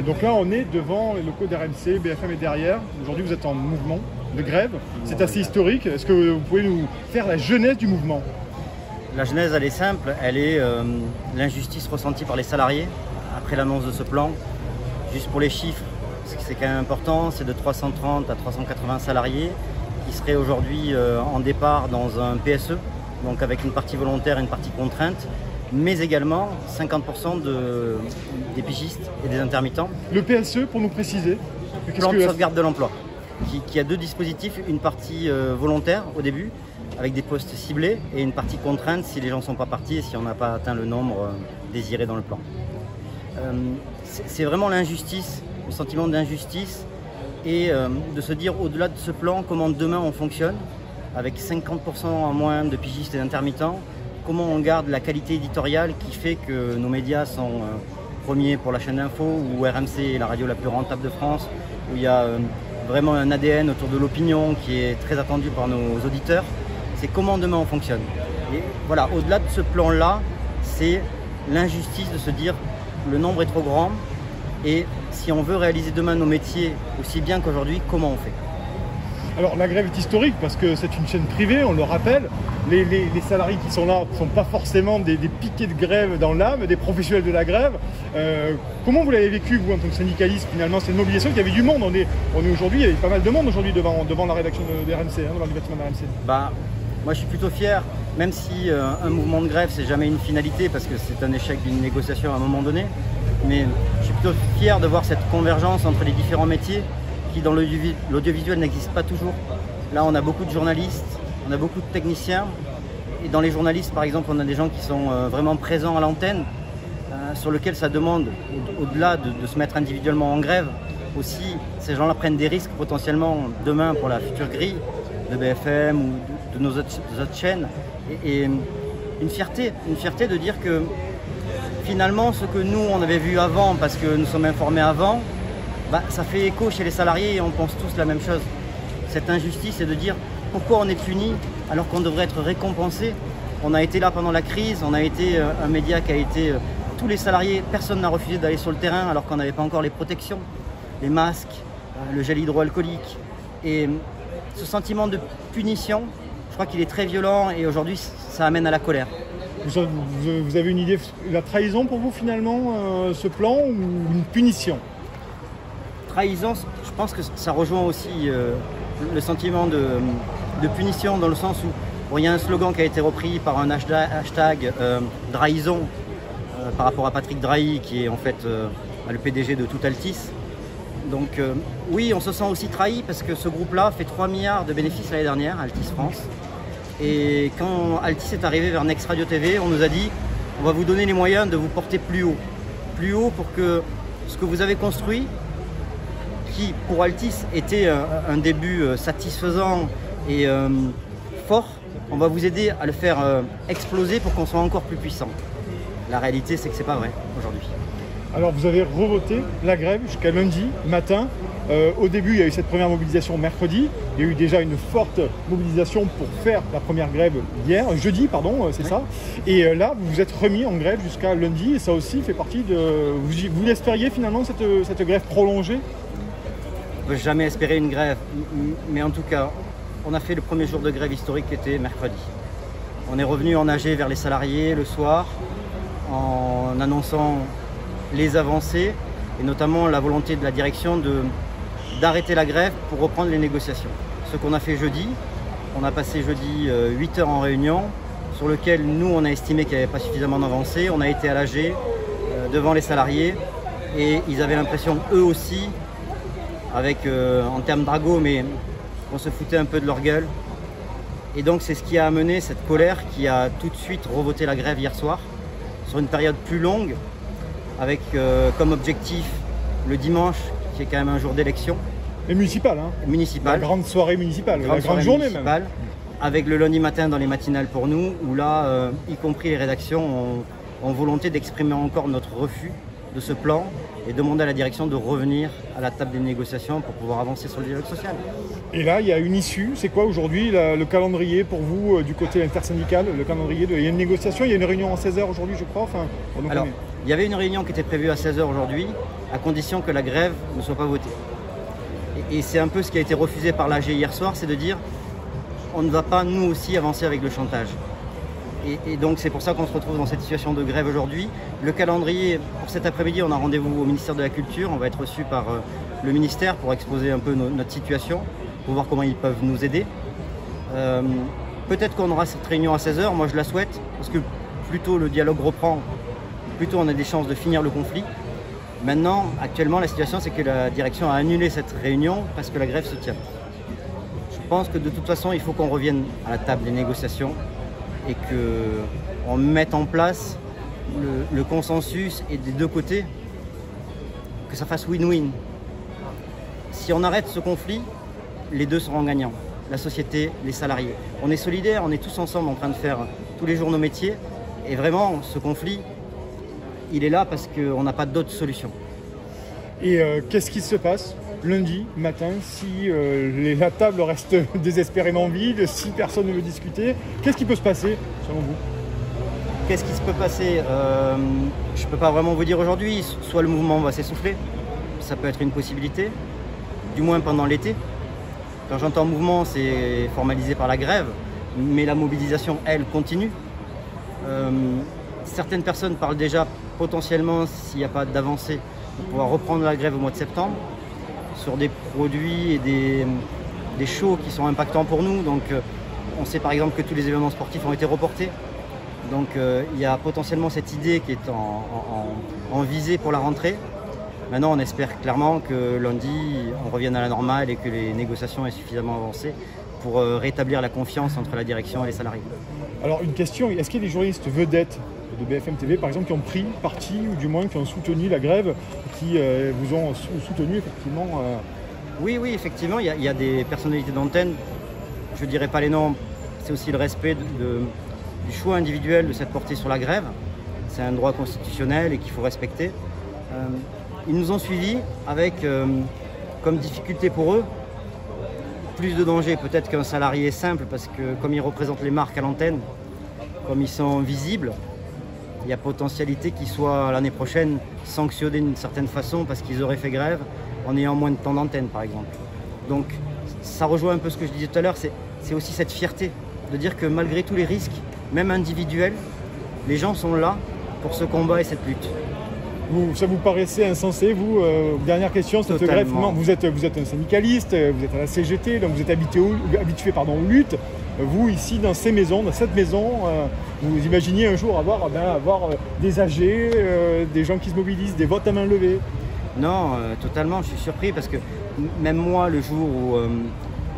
Donc là, on est devant les locaux d'RMC, BFM est derrière. Aujourd'hui, vous êtes en mouvement de grève. C'est assez historique. Est-ce que vous pouvez nous faire la genèse du mouvement? La genèse, elle est simple. Elle est l'injustice ressentie par les salariés après l'annonce de ce plan. Juste pour les chiffres, c'est quand même important, c'est de 330 à 380 salariés qui seraient aujourd'hui en départ dans un PSE, donc avec une partie volontaire et une partie contrainte, mais également 50% des pigistes et des intermittents. Le PSE, pour nous préciser, plan de sauvegarde de l'emploi, qui a deux dispositifs, une partie volontaire au début, avec des postes ciblés, et une partie contrainte si les gens ne sont pas partis et si on n'a pas atteint le nombre désiré dans le plan. C'est vraiment l'injustice, le sentiment d'injustice, et de se dire au-delà de ce plan, comment demain on fonctionne, avec 50% en moins de pigistes et d'intermittents, comment on garde la qualité éditoriale qui fait que nos médias sont premiers pour la chaîne d'info, ou RMC est la radio la plus rentable de France, où il y a vraiment un ADN autour de l'opinion qui est très attendu par nos auditeurs. C'est comment demain on fonctionne. Et voilà, au-delà de ce plan-là, c'est l'injustice de se dire le nombre est trop grand, et si on veut réaliser demain nos métiers aussi bien qu'aujourd'hui, comment on fait? Alors la grève est historique parce que c'est une chaîne privée, on le rappelle. Les salariés qui sont là ne sont pas forcément des piquets de grève dans l'âme, des professionnels de la grève. Comment vous l'avez vécu, vous, en tant que syndicaliste? Finalement, c'est une mobilisation, il y avait du monde. On est aujourd'hui, il y avait pas mal de monde aujourd'hui devant la rédaction de RMC, devant le bâtiment de RMC. Moi, je suis plutôt fier, même si un mouvement de grève, c'est jamais une finalité parce que c'est un échec d'une négociation à un moment donné. Mais je suis plutôt fier de voir cette convergence entre les différents métiers qui, dans l'audiovisuel, n'existe pas toujours. Là, on a beaucoup de journalistes, on a beaucoup de techniciens. Et dans les journalistes, par exemple, on a des gens qui sont vraiment présents à l'antenne, sur lesquels ça demande, au-delà de se mettre individuellement en grève, aussi, ces gens-là prennent des risques potentiellement demain pour la future grille de BFM ou de nos autres chaînes. Et une fierté de dire que finalement, ce que nous, on avait vu avant, parce que nous sommes informés avant, ça fait écho chez les salariés et on pense tous la même chose. Cette injustice, c'est de dire pourquoi on est puni alors qu'on devrait être récompensé. On a été là pendant la crise, on a été un média qui a été... tous les salariés, personne n'a refusé d'aller sur le terrain alors qu'on n'avait pas encore les protections, les masques, le gel hydroalcoolique. Et ce sentiment de punition, je crois qu'il est très violent et aujourd'hui, ça amène à la colère. Vous avez une idée, la trahison pour vous finalement, ce plan, ou une punition? Trahison, je pense que ça rejoint aussi le sentiment de punition, dans le sens où il y a un slogan qui a été repris par un hashtag Drahison par rapport à Patrick Drahi, qui est en fait le PDG de Tout Altis. Donc oui, on se sent aussi trahi parce que ce groupe-là fait 3 milliards de bénéfices l'année dernière, Altis France. Et quand Altis est arrivé vers Next Radio TV, on nous a dit on va vous donner les moyens de vous porter plus haut. Plus haut pour que ce que vous avez construit, qui pour Altis était un début satisfaisant et fort, on va vous aider à le faire exploser pour qu'on soit encore plus puissant. La réalité, c'est que c'est pas vrai aujourd'hui. Alors vous avez revoté la grève jusqu'à lundi matin. Au début, il y a eu cette première mobilisation mercredi. Il y a eu déjà une forte mobilisation pour faire la première grève jeudi, c'est ça. Et là, vous vous êtes remis en grève jusqu'à lundi. Et ça aussi fait partie de... Vous espériez finalement cette grève prolongée? On ne peut jamais espérer une grève. Mais en tout cas, on a fait le premier jour de grève historique qui était mercredi. On est revenu en AG vers les salariés le soir en annonçant les avancées et notamment la volonté de la direction d'arrêter la grève pour reprendre les négociations. Ce qu'on a fait jeudi, on a passé jeudi 8 heures en réunion sur lequel nous on a estimé qu'il n'y avait pas suffisamment d'avancées. On a été à l'AG devant les salariés et ils avaient l'impression eux aussi, avec en termes d'argot, mais on se foutait un peu de leur gueule. Et donc c'est ce qui a amené cette colère qui a tout de suite revoté la grève hier soir sur une période plus longue, avec comme objectif le dimanche, qui est quand même un jour d'élection. Et municipal, hein? Municipal. La grande soirée municipale, la grande journée même. Avec le lundi matin dans les matinales pour nous, où là, y compris les rédactions, ont volonté d'exprimer encore notre refus de ce plan et demander à la direction de revenir à la table des négociations pour pouvoir avancer sur le dialogue social. Et là, il y a une issue. C'est quoi aujourd'hui le calendrier pour vous du côté intersyndical? Le calendrier il y a une négociation, il y a une réunion en 16h aujourd'hui, je crois. Alors, Il y avait une réunion qui était prévue à 16 h aujourd'hui, à condition que la grève ne soit pas votée. Et c'est un peu ce qui a été refusé par l'AG hier soir, c'est de dire on ne va pas nous aussi avancer avec le chantage. Et donc c'est pour ça qu'on se retrouve dans cette situation de grève aujourd'hui. Le calendrier, pour cet après-midi, on a rendez-vous au ministère de la Culture. On va être reçu par le ministère pour exposer un peu notre situation, pour voir comment ils peuvent nous aider. Peut-être qu'on aura cette réunion à 16 h, moi je la souhaite, parce que plus tôt le dialogue reprend, plus tôt on a des chances de finir le conflit. Maintenant, actuellement, la situation c'est que la direction a annulé cette réunion parce que la grève se tient. Je pense que de toute façon, il faut qu'on revienne à la table des négociations et qu'on mette en place le consensus et des deux côtés, que ça fasse win-win. Si on arrête ce conflit, les deux seront gagnants, la société, les salariés. On est solidaires, on est tous ensemble en train de faire tous les jours nos métiers, et vraiment ce conflit, il est là parce qu'on n'a pas d'autre solution. Et qu'est-ce qui se passe lundi matin si la table reste désespérément vide, si personne ne veut discuter? Qu'est-ce qui peut se passer selon vous? Qu'est-ce qui se peut passer? Je ne peux pas vraiment vous dire aujourd'hui. Soit le mouvement va s'essouffler, ça peut être une possibilité, du moins pendant l'été. Quand j'entends mouvement, c'est formalisé par la grève, mais la mobilisation, elle, continue. Certaines personnes parlent déjà potentiellement, s'il n'y a pas d'avancée, de pouvoir reprendre la grève au mois de septembre sur des produits et des shows qui sont impactants pour nous. Donc on sait par exemple que tous les événements sportifs ont été reportés. Donc il y a potentiellement cette idée qui est en visée pour la rentrée. Maintenant on espère clairement que lundi on revienne à la normale et que les négociations aient suffisamment avancé pour rétablir la confiance entre la direction et les salariés. Alors une question, est-ce qu'il y a des journalistes vedettes de BFM TV par exemple qui ont pris parti ou du moins qui ont soutenu la grève, qui vous ont soutenu effectivement Oui, effectivement, il y a des personnalités d'antenne, je ne dirais pas les noms, c'est aussi le respect du choix individuel de s'être porté sur la grève. C'est un droit constitutionnel et qu'il faut respecter. Ils nous ont suivis avec, comme difficulté pour eux, plus de danger peut-être qu'un salarié simple, parce que comme ils représentent les marques à l'antenne, comme ils sont visibles, il y a potentialité qu'ils soient l'année prochaine sanctionnés d'une certaine façon parce qu'ils auraient fait grève en ayant moins de temps d'antenne par exemple. Donc ça rejoint un peu ce que je disais tout à l'heure, c'est aussi cette fierté de dire que malgré tous les risques, même individuels, les gens sont là pour ce combat et cette lutte. Ça vous paraissait insensé, vous dernière question, cette grève, non, vous êtes un syndicaliste, vous êtes à la CGT, donc vous êtes habitué aux luttes. Vous, ici, dans cette maison, vous imaginez un jour avoir des AG, des gens qui se mobilisent, des votes à main levée? Non, totalement, je suis surpris parce que même moi, le jour où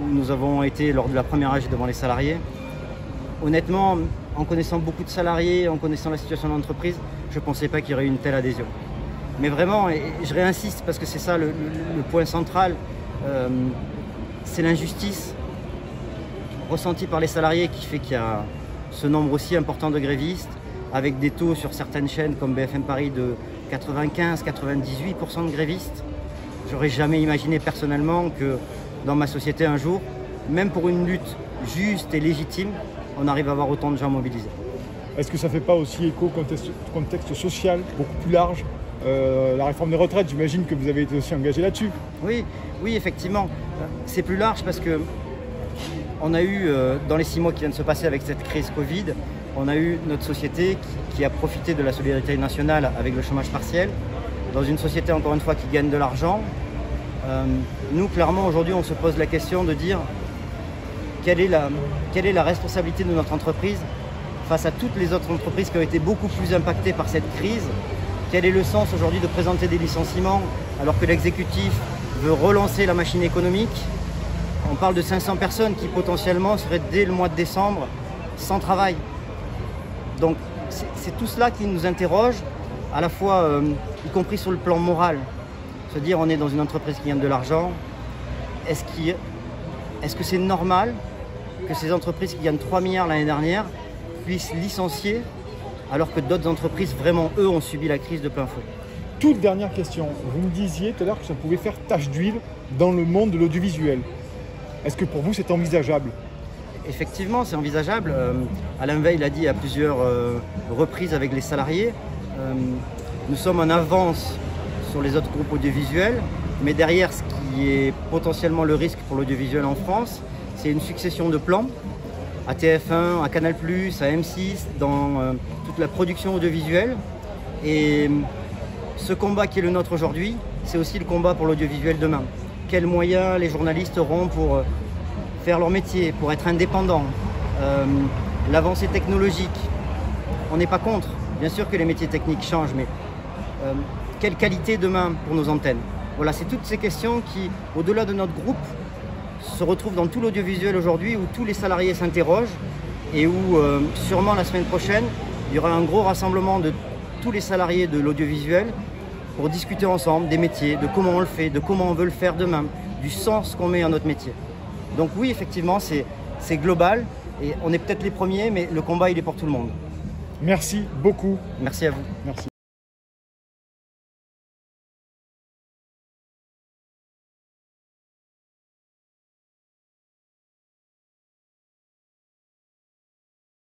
nous avons été lors de la première AG devant les salariés, honnêtement, en connaissant beaucoup de salariés, en connaissant la situation de l'entreprise, je ne pensais pas qu'il y aurait une telle adhésion. Mais vraiment, et je réinsiste parce que c'est ça le point central, c'est l'injustice ressentie par les salariés qui fait qu'il y a ce nombre aussi important de grévistes, avec des taux sur certaines chaînes comme BFM Paris de 95-98% de grévistes. J'aurais jamais imaginé personnellement que dans ma société un jour, même pour une lutte juste et légitime, on arrive à avoir autant de gens mobilisés. Est-ce que ça ne fait pas aussi écho au contexte social beaucoup plus large? La réforme des retraites, j'imagine que vous avez été aussi engagé là-dessus. Oui, effectivement. C'est plus large parce que on a eu, dans les 6 mois qui viennent de se passer avec cette crise Covid, on a eu notre société qui a profité de la solidarité nationale avec le chômage partiel, dans une société, encore une fois, qui gagne de l'argent. Nous, clairement, aujourd'hui, on se pose la question de dire quelle est la responsabilité de notre entreprise face à toutes les autres entreprises qui ont été beaucoup plus impactées par cette crise. Quel est le sens aujourd'hui de présenter des licenciements alors que l'exécutif veut relancer la machine économique? On parle de 500 personnes qui potentiellement seraient dès le mois de décembre sans travail. Donc c'est tout cela qui nous interroge, à la fois y compris sur le plan moral. Se dire on est dans une entreprise qui gagne de l'argent, est-ce que c'est normal que ces entreprises qui gagnent 3 milliards l'année dernière puissent licencier alors que d'autres entreprises, vraiment, eux, ont subi la crise de plein fouet? Toute dernière question. Vous me disiez tout à l'heure que ça pouvait faire tache d'huile dans le monde de l'audiovisuel. Est-ce que pour vous, c'est envisageable? Effectivement, c'est envisageable. Alain Veil l'a dit à plusieurs reprises avec les salariés. Nous sommes en avance sur les autres groupes audiovisuels, mais derrière ce qui est potentiellement le risque pour l'audiovisuel en France, c'est une succession de plans à TF1, à Canal+, à M6, dans toute la production audiovisuelle. Et ce combat qui est le nôtre aujourd'hui, c'est aussi le combat pour l'audiovisuel demain. Quels moyens les journalistes auront pour faire leur métier, pour être indépendants, l'avancée technologique. On n'est pas contre, bien sûr que les métiers techniques changent, mais quelle qualité demain pour nos antennes? Voilà, c'est toutes ces questions qui, au-delà de notre groupe, se retrouvent dans tout l'audiovisuel aujourd'hui, où tous les salariés s'interrogent et où sûrement la semaine prochaine, il y aura un gros rassemblement de tous les salariés de l'audiovisuel pour discuter ensemble des métiers, de comment on le fait, de comment on veut le faire demain, du sens qu'on met à notre métier. Donc oui, effectivement, c'est global et on est peut-être les premiers, mais le combat, il est pour tout le monde. Merci beaucoup. Merci à vous. Merci.